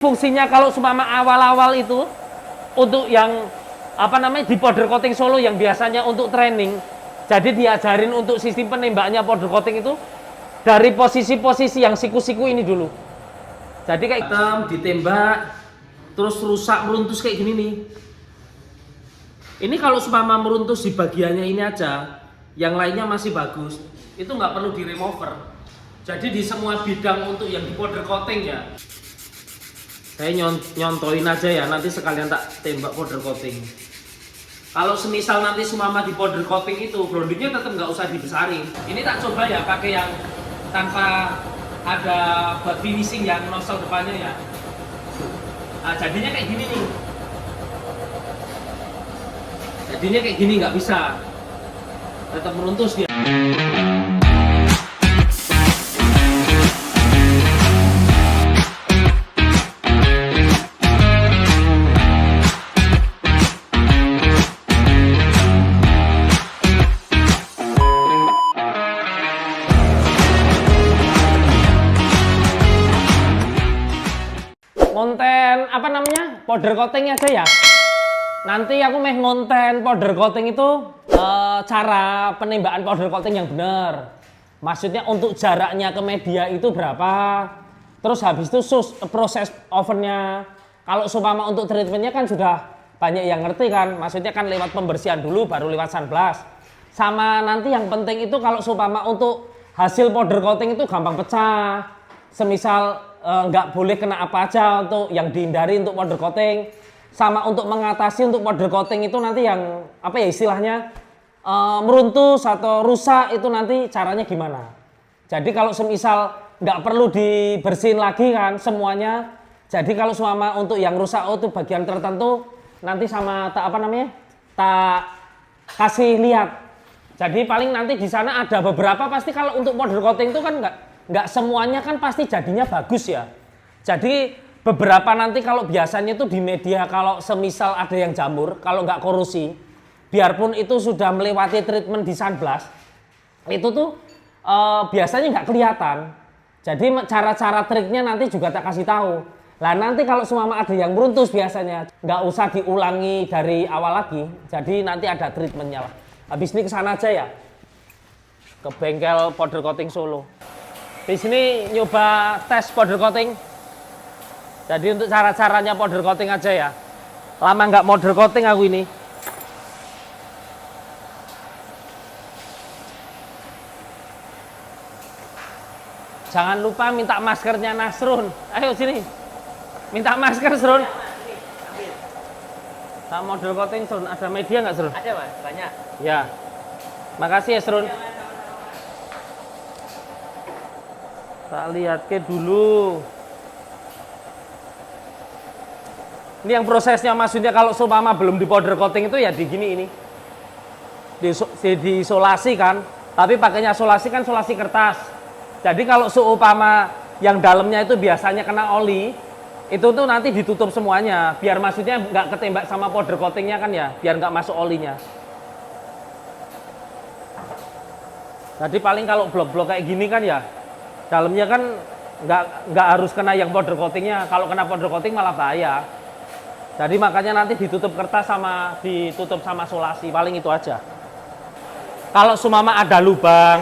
Fungsinya kalau seumpama awal-awal itu untuk yang di powder coating Solo yang biasanya untuk training, jadi diajarin untuk sistem penembaknya powder coating itu dari posisi-posisi yang siku-siku ini dulu. Jadi kayak hitam ditembak terus rusak meruntus kayak gini nih. Ini kalau seumpama meruntus di bagiannya ini aja, yang lainnya masih bagus, itu nggak perlu di remover. Jadi di semua bidang untuk yang di powder coating ya, saya nyontoin aja ya, nanti sekalian tak tembak powder coating. Kalau semisal nanti sumama di powder coating itu groundingnya tetap nggak usah dibesarin. Ini tak coba ya pakai yang tanpa ada buat finishing yang nozzle depannya ya. Nah, jadinya kayak gini nih. Jadinya kayak gini nggak bisa. Tetap meruntus dia. Konten powder coating aja ya. Nanti aku mau ngonten powder coating itu cara penembakan powder coating yang benar. Maksudnya untuk jaraknya ke media itu berapa. Terus habis itu proses ovennya. Kalau seumpama untuk treatmentnya kan sudah banyak yang ngerti kan. Maksudnya kan lewat pembersihan dulu baru lewat sunblast. Sama nanti yang penting itu kalau seumpama untuk hasil powder coating itu gampang pecah. Semisal nggak boleh kena apa aja untuk yang dihindari untuk powder coating, sama untuk mengatasi untuk powder coating itu nanti yang istilahnya meruntus atau rusak itu nanti caranya gimana. Jadi kalau semisal nggak perlu dibersihin lagi kan semuanya, jadi kalau selama untuk yang rusak itu bagian tertentu nanti sama tak kasih lihat. Jadi paling nanti di sana ada beberapa pasti kalau untuk powder coating itu kan nggak semuanya kan pasti jadinya bagus ya. Jadi beberapa nanti kalau biasanya itu di media kalau semisal ada yang jamur, kalau nggak korosi, biarpun itu sudah melewati treatment di sunblast, itu tuh biasanya nggak kelihatan. Jadi cara-cara triknya nanti juga tak kasih tahu. Lah nanti kalau semua ada yang meruntus biasanya nggak usah diulangi dari awal lagi. Jadi nanti ada treatmentnya lah. Habis ini kesana aja ya, ke bengkel powder coating Solo. Di sini nyoba tes powder coating. Jadi untuk cara-caranya powder coating aja ya. Lama nggak powder coating aku ini. Jangan lupa minta maskernya Nasrun. Ayo sini. Minta masker, Srun. Tak powder coating, Srun. Ada media nggak, Srun? Ada, Mas. Banyak. Ya. Makasih ya, Srun. Tak lihat ke dulu. Ini yang prosesnya maksudnya kalau seumpama belum di powder coating itu ya di gini ini. Diisolasi kan. Tapi pakainya isolasi kan isolasi kertas. Jadi kalau seumpama yang dalamnya itu biasanya kena oli, itu tuh nanti ditutup semuanya. Biar maksudnya nggak ketembak sama powder coatingnya kan ya. Biar nggak masuk olinya. Jadi paling kalau blok-blok kayak gini kan ya, dalamnya kan nggak harus kena yang powder coatingnya. Kalau kena powder coating malah bahaya. Jadi makanya nanti ditutup kertas sama ditutup sama isolasi. Paling itu aja. Kalau sumama ada lubang,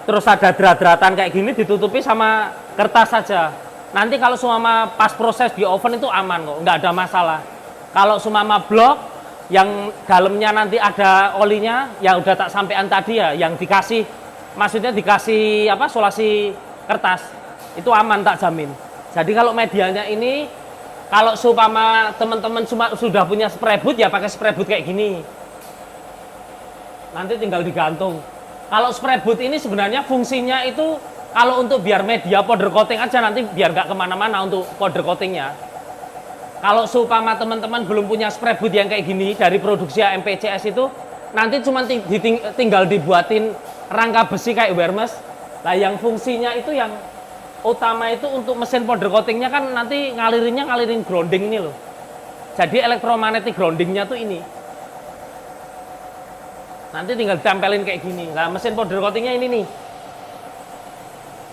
terus ada derat-deratan kayak gini ditutupi sama kertas saja. Nanti kalau sumama pas proses di oven itu aman kok, nggak ada masalah. Kalau sumama blok yang dalamnya nanti ada olinya, yang udah tak sampean tadi ya, yang dikasih, maksudnya dikasih isolasi kertas, itu aman tak jamin. Jadi kalau medianya ini, kalau seumpama teman-teman sudah punya spray boot ya pakai spray boot kayak gini. Nanti tinggal digantung. Kalau spray boot ini sebenarnya fungsinya itu kalau untuk biar media powder coating aja nanti biar nggak kemana-mana untuk powder coatingnya. Kalau seumpama teman-teman belum punya spray boot yang kayak gini dari produksi MPCS itu, nanti cuma tinggal dibuatin rangka besi kayak Wermes. Nah yang fungsinya itu yang utama itu untuk mesin powder coatingnya kan nanti ngalirin grounding ini loh. Jadi elektromagnetic groundingnya tuh ini. Nanti tinggal ditempelin kayak gini. Nah mesin powder coatingnya ini nih.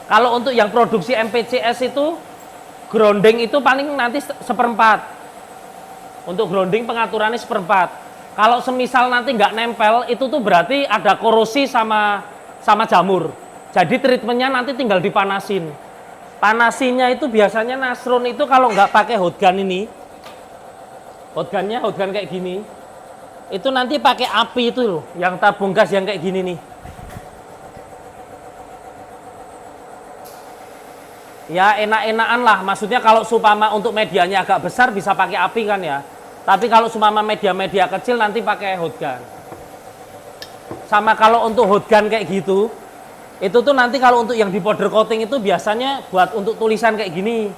Kalau untuk yang produksi MPCS itu grounding itu paling nanti seperempat. Untuk grounding pengaturannya seperempat. Kalau semisal nanti nggak nempel, itu tuh berarti ada korosi sama jamur. Jadi treatmentnya nanti tinggal dipanasin. Panasinya itu biasanya Nasrun itu kalau nggak pakai hot gun ini, hot gun kayak gini, itu nanti pakai api itu loh, yang tabung gas yang kayak gini nih. Ya enak-enakan lah, maksudnya kalau supama untuk medianya agak besar bisa pakai api kan ya. Tapi kalau supama media-media kecil nanti pakai hot gun. Sama kalau untuk hot gun kayak gitu, itu tuh nanti kalau untuk yang di powder coating itu biasanya buat untuk tulisan kayak gini.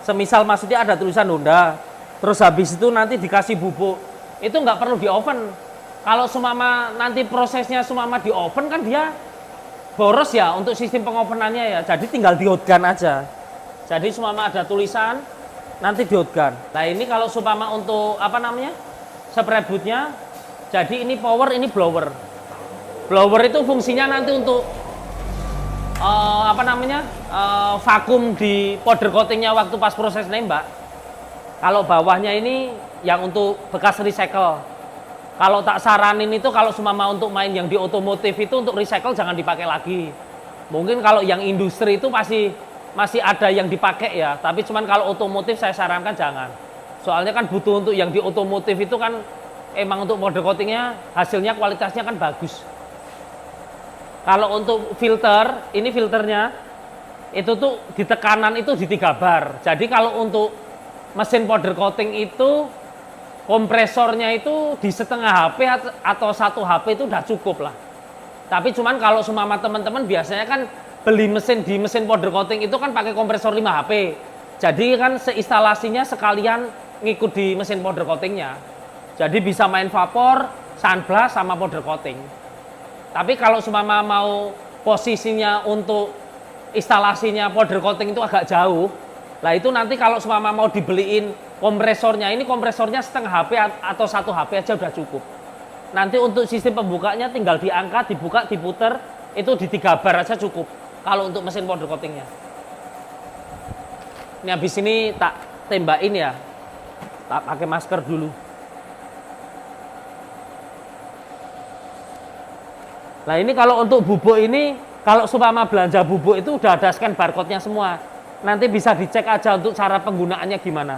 Semisal maksudnya ada tulisan Honda, terus habis itu nanti dikasih bubuk. Itu nggak perlu di oven. Kalau sumama nanti prosesnya sumama di oven kan dia boros ya untuk sistem pengopenannya ya. Jadi tinggal di hot gun aja. Jadi sumama ada tulisan nanti di hot gun. Nah ini kalau sumama untuk apa namanya spray bootnya, jadi ini power, ini blower. Blower itu fungsinya nanti untuk apa namanya vakum di powder coatingnya waktu pas proses nembak. Kalau bawahnya ini yang untuk bekas recycle. Kalau tak saranin itu kalau sumama untuk main yang di otomotif itu untuk recycle jangan dipakai lagi. Mungkin kalau yang industri itu masih ada yang dipakai ya, tapi cuman kalau otomotif saya sarankan jangan. Soalnya kan butuh untuk yang di otomotif itu kan emang untuk powder coatingnya hasilnya kualitasnya kan bagus. Kalau untuk filter, ini filternya itu tuh di tekanan itu di 3 bar. Jadi kalau untuk mesin powder coating itu kompresornya itu di setengah HP atau 1 HP itu udah cukup lah. Tapi cuman kalau sumama teman-teman biasanya kan beli mesin di mesin powder coating itu kan pakai kompresor 5 HP. Jadi kan seinstalasinya sekalian ngikut di mesin powder coatingnya. Jadi bisa main vapor, sunblast sama powder coating. Tapi kalau sumama mau posisinya untuk instalasinya powder coating itu agak jauh, lah itu nanti kalau sumama mau dibeliin kompresornya, ini kompresornya setengah HP atau 1 HP aja udah cukup. Nanti untuk sistem pembukanya tinggal diangkat, dibuka, diputer, itu di 3 bar aja cukup. Kalau untuk mesin powder coatingnya. Ini habis ini tak tembakin ya, tak pakai masker dulu. Nah ini kalau untuk bubuk ini, kalau sumama belanja bubuk itu udah ada scan barcode-nya semua. Nanti bisa dicek aja untuk cara penggunaannya gimana.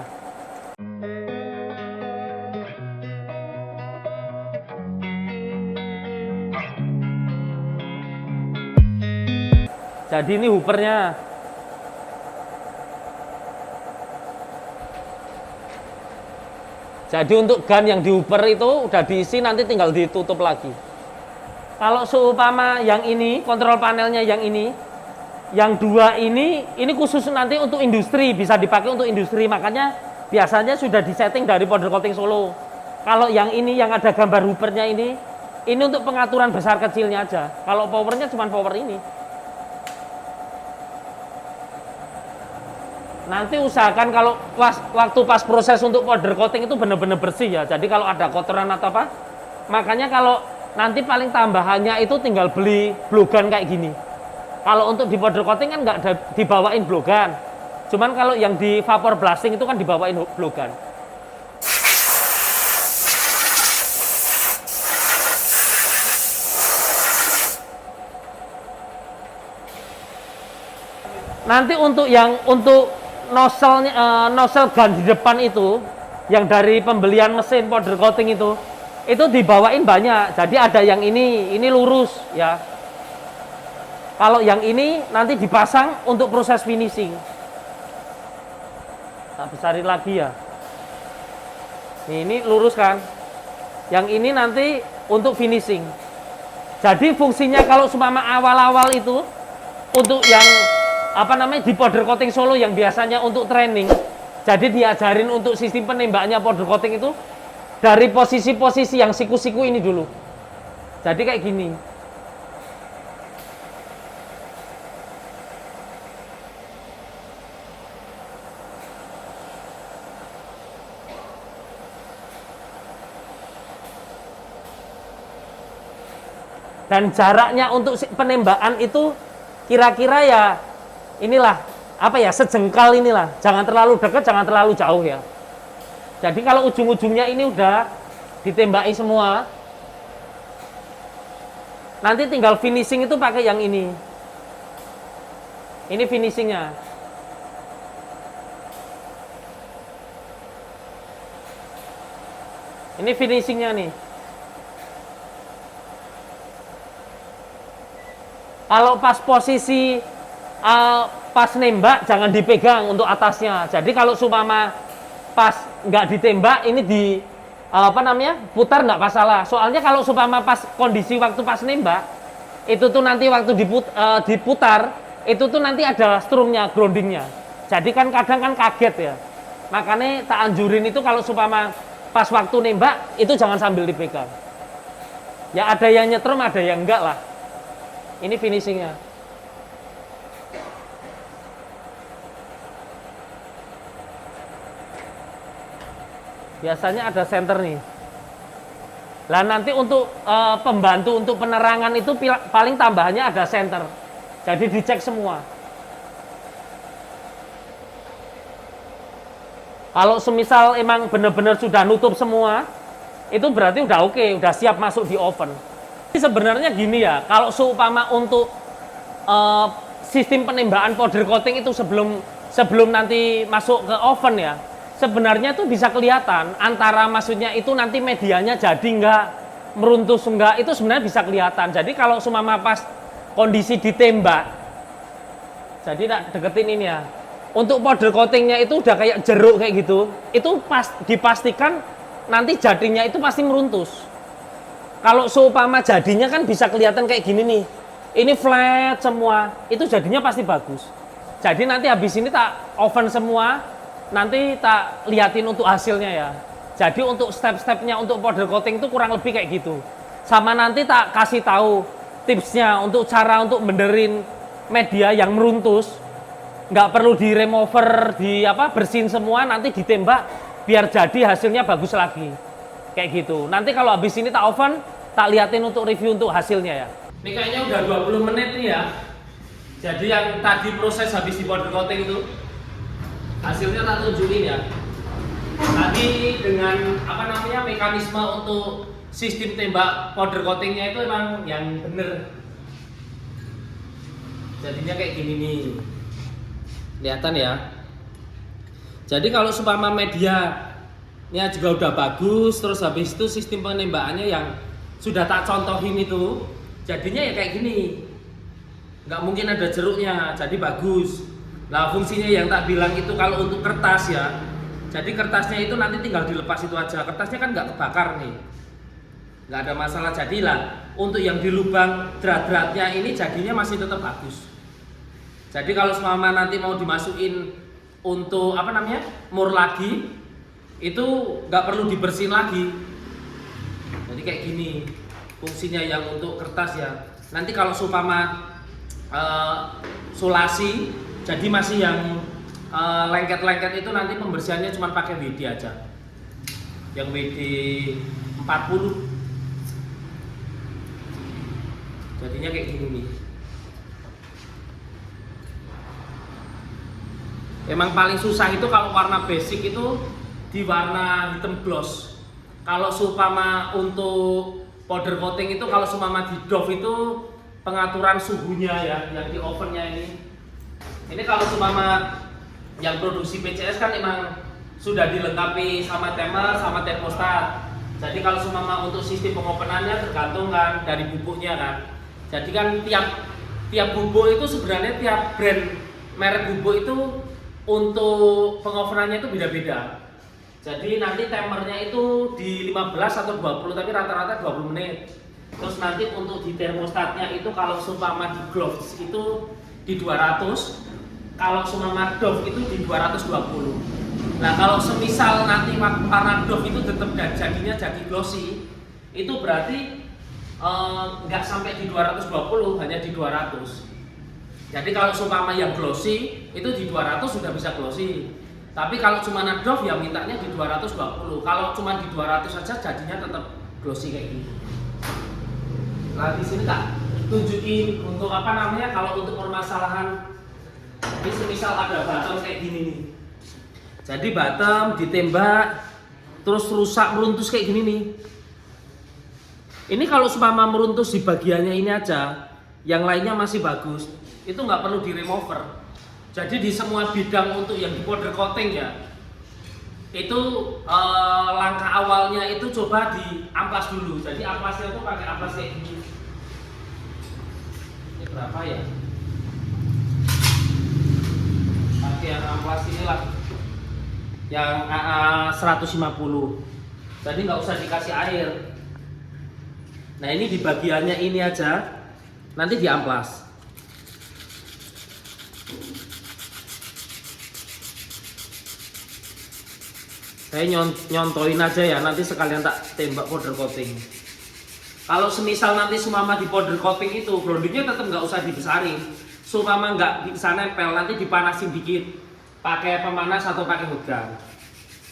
Jadi ini hoopernya. Jadi untuk gun yang di hooper itu udah diisi, nanti tinggal ditutup lagi. Kalau seumpama yang ini, kontrol panelnya yang ini, yang 2 ini khusus nanti untuk industri, bisa dipakai untuk industri. Makanya biasanya sudah disetting dari powder coating Solo. Kalau yang ini, yang ada gambar hoopernya ini untuk pengaturan besar kecilnya aja. Kalau powernya cuma power ini. Nanti usahakan kalau waktu pas proses untuk powder coating itu benar-benar bersih ya. Jadi kalau ada kotoran atau apa, makanya kalau nanti paling tambahannya itu tinggal beli blogan kayak gini. Kalau untuk di powder coating kan nggak dibawain blogan. Cuman kalau yang di vapor blasting itu kan dibawain blogan. Nanti untuk nozzle gun di depan itu, yang dari pembelian mesin powder coating itu dibawain banyak. Jadi ada yang ini lurus ya. Kalau yang ini nanti dipasang untuk proses finishing. Tak besarin lagi ya. Ini lurus kan. Yang ini nanti untuk finishing. Jadi fungsinya kalau seumpama awal-awal itu untuk yang apa namanya di powder coating Solo yang biasanya untuk training. Jadi diajarin untuk sistem penembaknya powder coating itu dari posisi-posisi yang siku-siku ini dulu. Jadi kayak gini. Dan jaraknya untuk penembakan itu kira-kira ya inilah apa ya, sejengkal inilah, jangan terlalu dekat, jangan terlalu jauh ya. Jadi kalau ujung-ujungnya ini udah ditembaki semua, nanti tinggal finishing itu pakai yang ini. Ini finishingnya. Ini finishingnya nih. Kalau pas posisi pas nembak jangan dipegang untuk atasnya. Jadi kalau sumama pas nggak ditembak ini di putar nggak masalah. Soalnya kalau sumama pas kondisi waktu pas nembak itu tuh nanti waktu diputar itu tuh nanti ada strumnya, groundingnya. Jadi kan kadang kan kaget ya. Makanya tak anjurin itu kalau sumama pas waktu nembak itu jangan sambil dipegang. Ya ada yang nyetrum, ada yang enggak lah. Ini finishingnya. Biasanya ada senter nih. Lah nanti untuk pembantu untuk penerangan itu paling tambahannya ada senter. Jadi dicek semua. Kalau semisal emang benar-benar sudah nutup semua, itu berarti udah oke, udah siap masuk di oven. Sebenarnya gini ya, kalau seumpama untuk sistem penembakan powder coating itu sebelum nanti masuk ke oven ya, sebenarnya tuh bisa kelihatan antara maksudnya itu nanti medianya jadi nggak, meruntus enggak, itu sebenarnya bisa kelihatan. Jadi kalau seumpama pas kondisi ditembak, jadi tak deketin ini ya, untuk powder coatingnya itu udah kayak jeruk kayak gitu, itu dipastikan nanti jadinya itu pasti meruntus. Kalau seumpama jadinya kan bisa kelihatan kayak gini nih, ini flat semua, itu jadinya pasti bagus. Jadi nanti habis ini tak oven semua, nanti tak liatin untuk hasilnya ya. Jadi untuk step-stepnya untuk powder coating itu kurang lebih kayak gitu. Sama nanti tak kasih tahu tipsnya untuk cara untuk benerin media yang meruntus. Nggak perlu di remover, bersihin semua, nanti ditembak biar jadi hasilnya bagus lagi. Kayak gitu. Nanti kalau habis ini tak oven, tak liatin untuk review untuk hasilnya ya. Ini kayaknya udah 20 menit nih ya. Jadi yang tadi proses habis di powder coating itu hasilnya tak tunjukin ya. Tadi dengan mekanisme untuk sistem tembak powder coatingnya itu emang yang bener. Jadinya kayak gini nih. Kelihatan ya. Jadi kalau seumpama media ini juga udah bagus, terus habis itu sistem penembakannya yang sudah tak contohin itu, jadinya ya kayak gini. Nggak mungkin ada jeruknya, jadi bagus. Nah fungsinya yang tak bilang itu kalau untuk kertas ya, jadi kertasnya itu nanti tinggal dilepas itu aja. Kertasnya kan nggak kebakar nih, nggak ada masalah. Jadilah untuk yang di lubang drat-dratnya ini jadinya masih tetap bagus. Jadi kalau selama nanti mau dimasukin untuk mur lagi, itu nggak perlu dibersihin lagi. Jadi kayak gini fungsinya yang untuk kertas ya. Nanti kalau seumpama sulasi, jadi masih yang lengket-lengket itu nanti pembersihannya cuma pakai WD aja, yang WD 40. Jadinya kayak gini nih. Emang paling susah itu kalau warna basic itu di warna hitam gloss. Kalau seumpama untuk powder coating itu kalau seumpama di Dove itu pengaturan suhunya ya, yang di ovennya ini. Ini kalau seumpama yang produksi PCS kan emang sudah dilengkapi sama timer sama termostat. Jadi kalau seumpama untuk sistem pengopenannya tergantung kan dari bubuknya kan. Jadi kan tiap bubuk itu sebenarnya tiap brand merek bubuk itu untuk pengopenannya itu beda-beda. Jadi nanti timernya itu di 15 atau 20, tapi rata-rata 20 menit. Terus nanti untuk di termostatnya itu kalau seumpama di gloves itu di 200, kalau seumpama Dove itu di 220. Nah kalau semisal nanti warna Dove itu tetap jadinya jadi glossy, itu berarti nggak sampai di 220, hanya di 200. Jadi kalau seumpama yang glossy itu di 200 sudah bisa glossy. Tapi kalau cuma Dove ya mintanya di 220. Kalau cuma di 200 saja jadinya tetap glossy kayak gini. Nah di sini tak tunjukin untuk kalau untuk permasalahan Ini semisal ada bottom kayak gini nih. Jadi bottom ditembak terus rusak meruntus kayak gini nih. Ini kalau seumpama meruntus di bagiannya ini aja, yang lainnya masih bagus, itu nggak perlu di remover. Jadi di semua bidang untuk yang di powder coating ya, itu langkah awalnya itu coba di amplas dulu. Jadi amplasnya itu pakai amplas kayak gini. Ini berapa ya? Pakai yang amplas inilah, yang AA 150. Jadi nggak usah dikasih air. Nah ini di bagiannya ini aja, nanti di amplas. Saya nyontoin aja ya, nanti sekalian tak tembak powder coating. Kalau semisal nanti sumama di powder coating itu, groundingnya tetap nggak usah dibesarin. Sumama nggak bisa nempel, nanti dipanasin dikit, pakai pemanas atau pakai hot gun.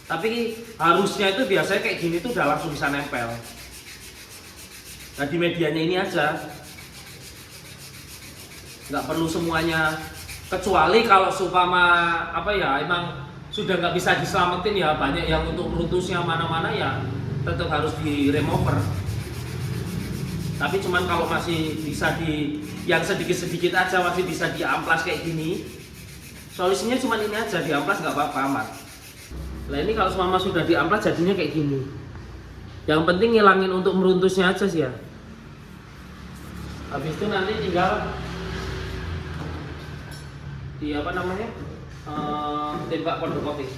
Tapi harusnya itu biasanya kayak gini tuh udah langsung bisa nempel. Nah di medianya ini aja, nggak perlu semuanya, kecuali kalau supama apa ya emang sudah nggak bisa diselamatin ya, banyak yang untuk meruntusnya mana-mana ya tetap harus di remover. Tapi cuman kalau masih bisa di yang sedikit-sedikit aja masih bisa di amplas kayak gini, solusinya cuman ini aja, di amplas nggak apa-apa amat. Nah ini kalau semama sudah di amplas jadinya kayak gini. Yang penting ngilangin untuk meruntusnya aja sih ya. Habis itu nanti tinggal di apa namanya, tembak powder coating.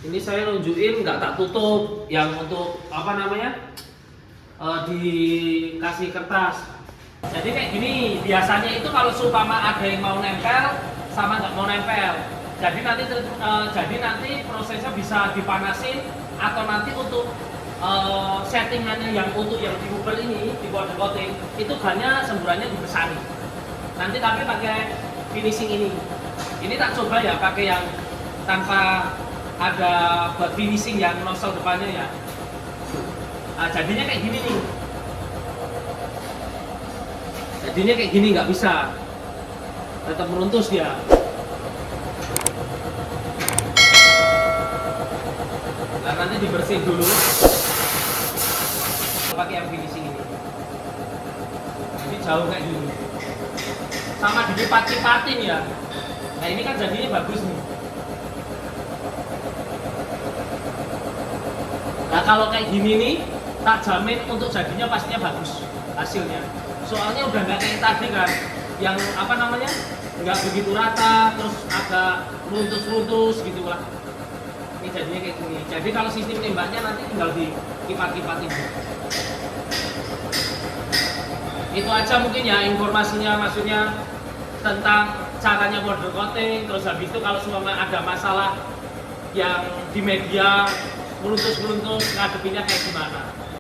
Ini saya nunjukin nggak tak tutup, yang untuk apa namanya, dikasih kertas. Jadi kayak gini, biasanya itu kalau seumpama ada yang mau nempel sama nggak mau nempel. Jadi nanti prosesnya bisa dipanasin atau nanti untuk settingannya yang untuk yang di Uber ini di powder coating itu banyak semburannya dibesarin. Nanti tapi pakai finishing ini. Ini tak coba ya pakai yang tanpa ada buat finishing yang nozzle depannya ya. Nah, jadinya kayak gini nih. Jadinya kayak gini nggak bisa. Tetap meruntus dia. Nah, nanti dibersihin dulu. Pakai yang finishing ini. Jadi jauh kayak gini. Sama dilipat-lipatin ya. Nah, ini kan jadinya bagus nih. Nah, kalau kayak gini nih, tak jamin untuk jadinya pastinya bagus hasilnya. Soalnya udah nggak kayak tadi kan, yang apa namanya, nggak begitu rata, terus agak runtus-runtus gitu lah. Ini jadinya kayak gini. Jadi kalau sistem tembaknya nanti tinggal dikipat-kipatin. Itu aja mungkin ya informasinya, maksudnya tentang caranya powder coating. Terus habis itu kalau semua ada masalah yang di media meruntus-meruntus, ngadepinnya kayak gimana.